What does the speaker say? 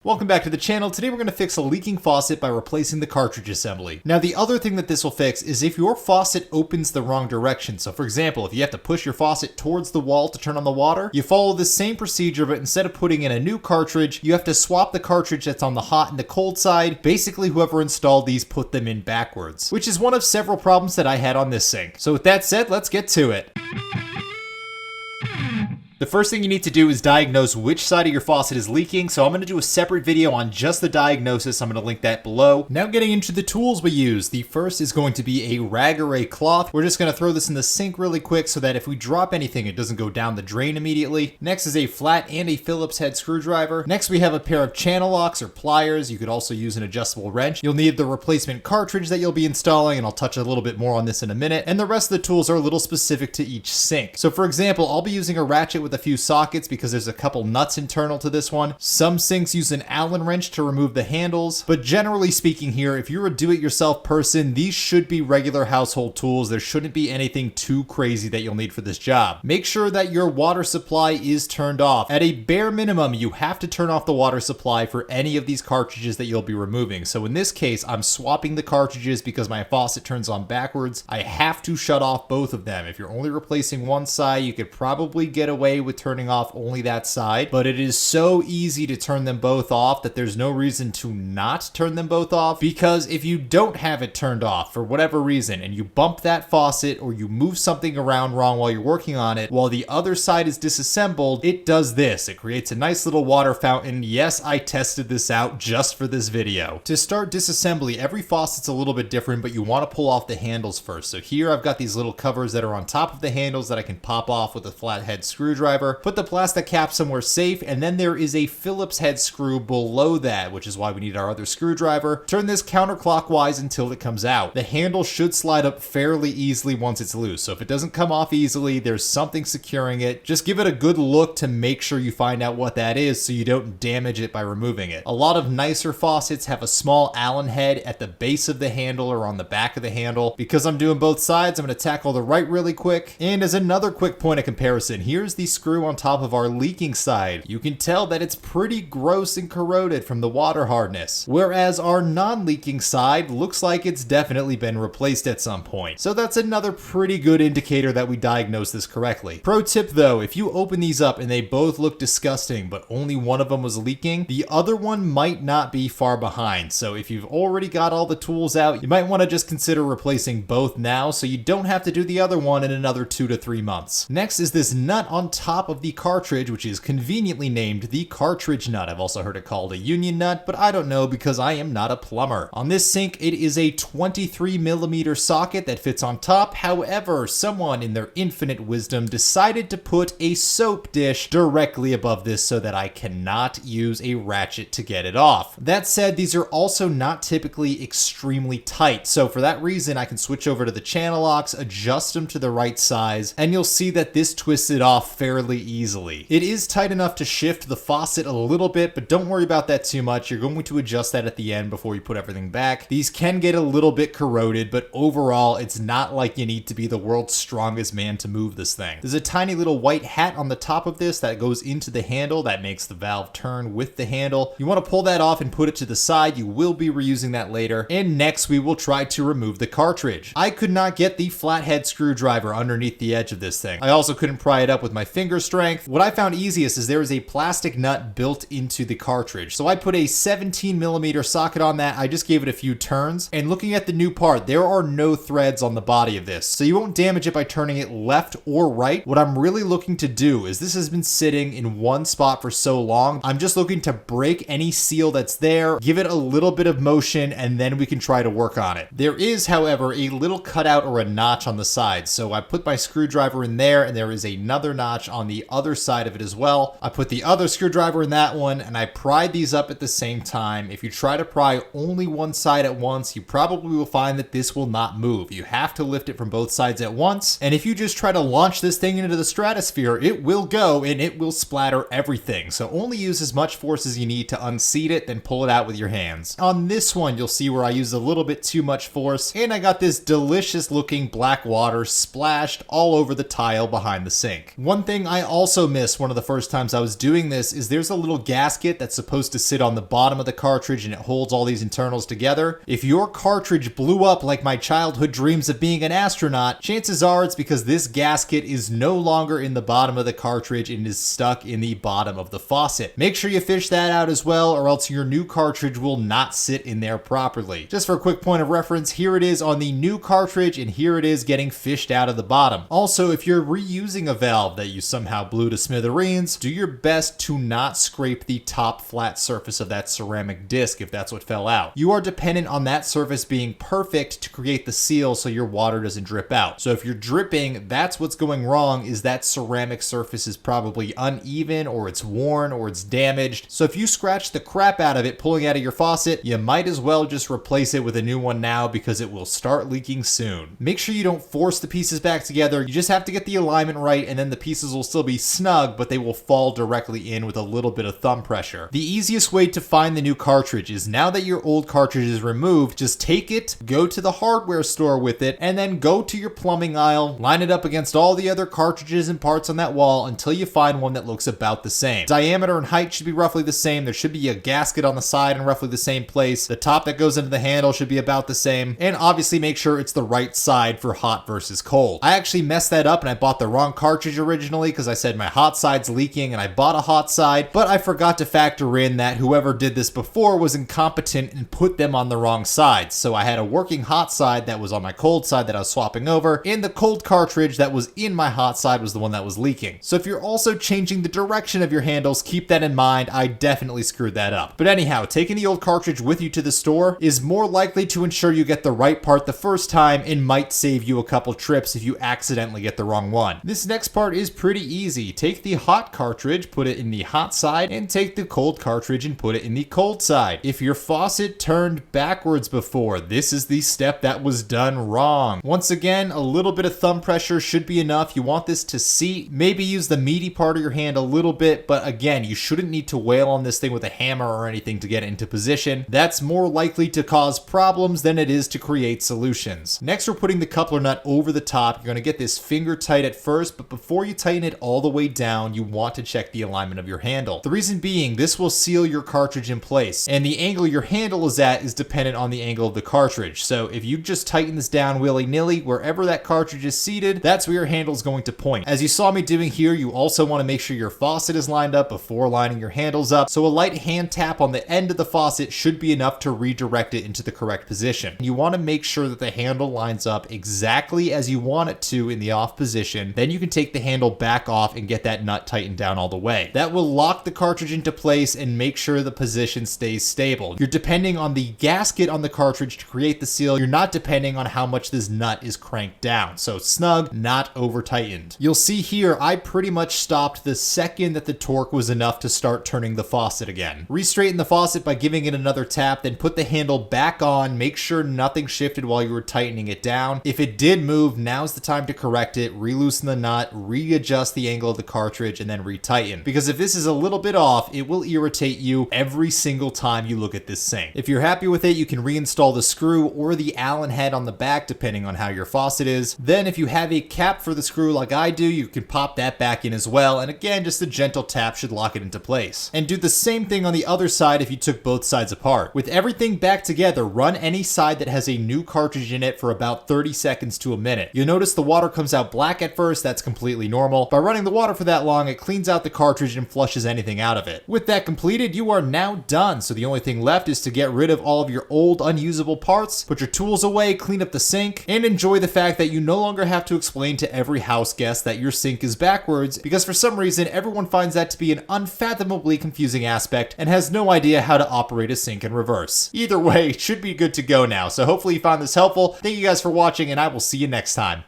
Welcome back to the channel. Today we're going to fix a leaking faucet by replacing the cartridge assembly. Now the other thing that this will fix is if your faucet opens the wrong direction. So for example, if you have to push your faucet towards the wall to turn on the water, you follow the same procedure, but instead of putting in a new cartridge, you have to swap the cartridge that's on the hot and the cold side. Basically, whoever installed these put them in backwards, which is one of several problems that I had on this sink. So with that said, let's get to it. The first thing you need to do is diagnose which side of your faucet is leaking, so I'm going to do a separate video on just the diagnosis. I'm going to link that below. Now getting into the tools we use. The first is going to be a rag or a cloth. We're just going to throw this in the sink really quick so that if we drop anything, it doesn't go down the drain immediately. Next is a flat and a Phillips head screwdriver. Next we have a pair of channel locks or pliers. You could also use an adjustable wrench. You'll need the replacement cartridge that you'll be installing, and I'll touch a little bit more on this in a minute. And the rest of the tools are a little specific to each sink. So for example, I'll be using a ratchet with a few sockets because there's a couple nuts internal to this one. Some sinks use an Allen wrench to remove the handles, but generally speaking here, if you're a do-it-yourself person, these should be regular household tools. There shouldn't be anything too crazy that you'll need for this job. Make sure that your water supply is turned off. At a bare minimum, you have to turn off the water supply for any of these cartridges that you'll be removing. So in this case, I'm swapping the cartridges because my faucet turns on backwards. I have to shut off both of them. If you're only replacing one side, you could probably get away with turning off only that side, but it is so easy to turn them both off that there's no reason to not turn them both off, because if you don't have it turned off for whatever reason and you bump that faucet or you move something around wrong while you're working on it while the other side is disassembled, it does this. It creates a nice little water fountain. Yes, I tested this out just for this video. To start disassembly, every faucet's a little bit different, but you want to pull off the handles first. So here I've got these little covers that are on top of the handles that I can pop off with a flathead screwdriver. Put the plastic cap somewhere safe, and then there is a Phillips head screw below that, which is why we need our other screwdriver. Turn this counterclockwise until it comes out. The handle should slide up fairly easily once it's loose, so if it doesn't come off easily, there's something securing it. Just give it a good look to make sure you find out what that is so you don't damage it by removing it. A lot of nicer faucets have a small Allen head at the base of the handle or on the back of the handle. Because I'm doing both sides, I'm going to tackle the right really quick. And as another quick point of comparison, here's the screw on top of our leaking side. You can tell that it's pretty gross and corroded from the water hardness, whereas our non-leaking side looks like it's definitely been replaced at some point. So that's another pretty good indicator that we diagnosed this correctly. Pro tip though, if you open these up and they both look disgusting but only one of them was leaking, the other one might not be far behind. So if you've already got all the tools out, you might want to just consider replacing both now so you don't have to do the other one in another 2 to 3 months. Next is this nut on top of the cartridge, which is conveniently named the Cartridge Nut. I've also heard it called a Union Nut, but I don't know because I am not a plumber. On this sink, it is a 23mm socket that fits on top. However, someone in their infinite wisdom decided to put a soap dish directly above this so that I cannot use a ratchet to get it off. That said, these are also not typically extremely tight, so for that reason, I can switch over to the channel locks, adjust them to the right size, and you'll see that this twists it off fairly easily. It is tight enough to shift the faucet a little bit, but don't worry about that too much. You're going to adjust that at the end before you put everything back. These can get a little bit corroded, but overall, it's not like you need to be the world's strongest man to move this thing. There's a tiny little white hat on the top of this that goes into the handle that makes the valve turn with the handle. You want to pull that off and put it to the side. You will be reusing that later. And next, we will try to remove the cartridge. I could not get the flathead screwdriver underneath the edge of this thing. I also couldn't pry it up with my finger strength. What I found easiest is there is a plastic nut built into the cartridge. So I put a 17mm socket on that. I just gave it a few turns, and looking at the new part, there are no threads on the body of this, so you won't damage it by turning it left or right. What I'm really looking to do is, this has been sitting in one spot for so long, I'm just looking to break any seal that's there, give it a little bit of motion, and then we can try to work on it. There is, however, a little cutout or a notch on the side, so I put my screwdriver in there, and there is another notch on the other side of it as well. I put the other screwdriver in that one, and I pried these up at the same time. If you try to pry only one side at once, you probably will find that this will not move. You have to lift it from both sides at once, and if you just try to launch this thing into the stratosphere, it will go and it will splatter everything. So only use as much force as you need to unseat it, then pull it out with your hands. On this one, you'll see where I used a little bit too much force, and I got this delicious looking black water splashed all over the tile behind the sink. One thing thing I also missed one of the first times I was doing this is there's a little gasket that's supposed to sit on the bottom of the cartridge and it holds all these internals together. If your cartridge blew up like my childhood dreams of being an astronaut, chances are it's because this gasket is no longer in the bottom of the cartridge and is stuck in the bottom of the faucet. Make sure you fish that out as well, or else your new cartridge will not sit in there properly. Just for a quick point of reference, here it is on the new cartridge and here it is getting fished out of the bottom. Also, if you're reusing a valve that you somehow blew to smithereens, do your best to not scrape the top flat surface of that ceramic disc if that's what fell out. You are dependent on that surface being perfect to create the seal so your water doesn't drip out. So if you're dripping, that's what's going wrong, is that ceramic surface is probably uneven or it's worn or it's damaged. So if you scratch the crap out of it pulling out of your faucet, you might as well just replace it with a new one now because it will start leaking soon. Make sure you don't force the pieces back together. You just have to get the alignment right and then the pieces will still be snug, but they will fall directly in with a little bit of thumb pressure. The easiest way to find the new cartridge is, now that your old cartridge is removed, just take it, go to the hardware store with it, and then go to your plumbing aisle, line it up against all the other cartridges and parts on that wall until you find one that looks about the same. Diameter and height should be roughly the same. There should be a gasket on the side in roughly the same place. The top that goes into the handle should be about the same. And obviously make sure it's the right side for hot versus cold. I actually messed that up and I bought the wrong cartridge originally because I said my hot side's leaking and I bought a hot side, but I forgot to factor in that whoever did this before was incompetent and put them on the wrong sides. So I had a working hot side that was on my cold side that I was swapping over, and the cold cartridge that was in my hot side was the one that was leaking. So if you're also changing the direction of your handles, keep that in mind. I definitely screwed that up. But anyhow, taking the old cartridge with you to the store is more likely to ensure you get the right part the first time and might save you a couple trips if you accidentally get the wrong one. This next part is pretty easy. Take the hot cartridge, put it in the hot side, and take the cold cartridge and put it in the cold side. If your faucet turned backwards before, this is the step that was done wrong. Once again, a little bit of thumb pressure should be enough. You want this to seat. Maybe use the meaty part of your hand a little bit, but again, you shouldn't need to wail on this thing with a hammer or anything to get it into position. That's more likely to cause problems than it is to create solutions. Next, we're putting the coupler nut over the top. You're going to get this finger tight at first, but before you tighten it all the way down, you want to check the alignment of your handle. The reason being, this will seal your cartridge in place, and the angle your handle is at is dependent on the angle of the cartridge. So if you just tighten this down willy-nilly, wherever that cartridge is seated, that's where your handle is going to point. As you saw me doing here, you also want to make sure your faucet is lined up before lining your handles up. So a light hand tap on the end of the faucet should be enough to redirect it into the correct position. You want to make sure that the handle lines up exactly as you want it to in the off position. Then you can take the handle back off and get that nut tightened down all the way. That will lock the cartridge into place and make sure the position stays stable. You're depending on the gasket on the cartridge to create the seal. You're not depending on how much this nut is cranked down. So snug, not over tightened. You'll see here, I pretty much stopped the second that the torque was enough to start turning the faucet again. Re-straighten the faucet by giving it another tap, then put the handle back on. Make sure nothing shifted while you were tightening it down. If it did move, now's the time to correct it, re-loosen the nut, readjust the angle of the cartridge, and then re-tighten. Because if this is a little bit off, it will irritate you every single time you look at this sink. If you're happy with it, you can reinstall the screw or the Allen head on the back, depending on how your faucet is. Then if you have a cap for the screw like I do, you can pop that back in as well. And again, just a gentle tap should lock it into place. And do the same thing on the other side if you took both sides apart. With everything back together, run any side that has a new cartridge in it for about 30 seconds to a minute. You'll notice the water comes out black at first. That's completely normal. By running the water for that long, it cleans out the cartridge and flushes anything out of it. With that completed, you are now done. So the only thing left is to get rid of all of your old unusable parts, put your tools away, clean up the sink, and enjoy the fact that you no longer have to explain to every house guest that your sink is backwards, because for some reason everyone finds that to be an unfathomably confusing aspect and has no idea how to operate a sink in reverse. Either way, it should be good to go now. So hopefully you found this helpful. Thank you guys for watching, and I will see you next time.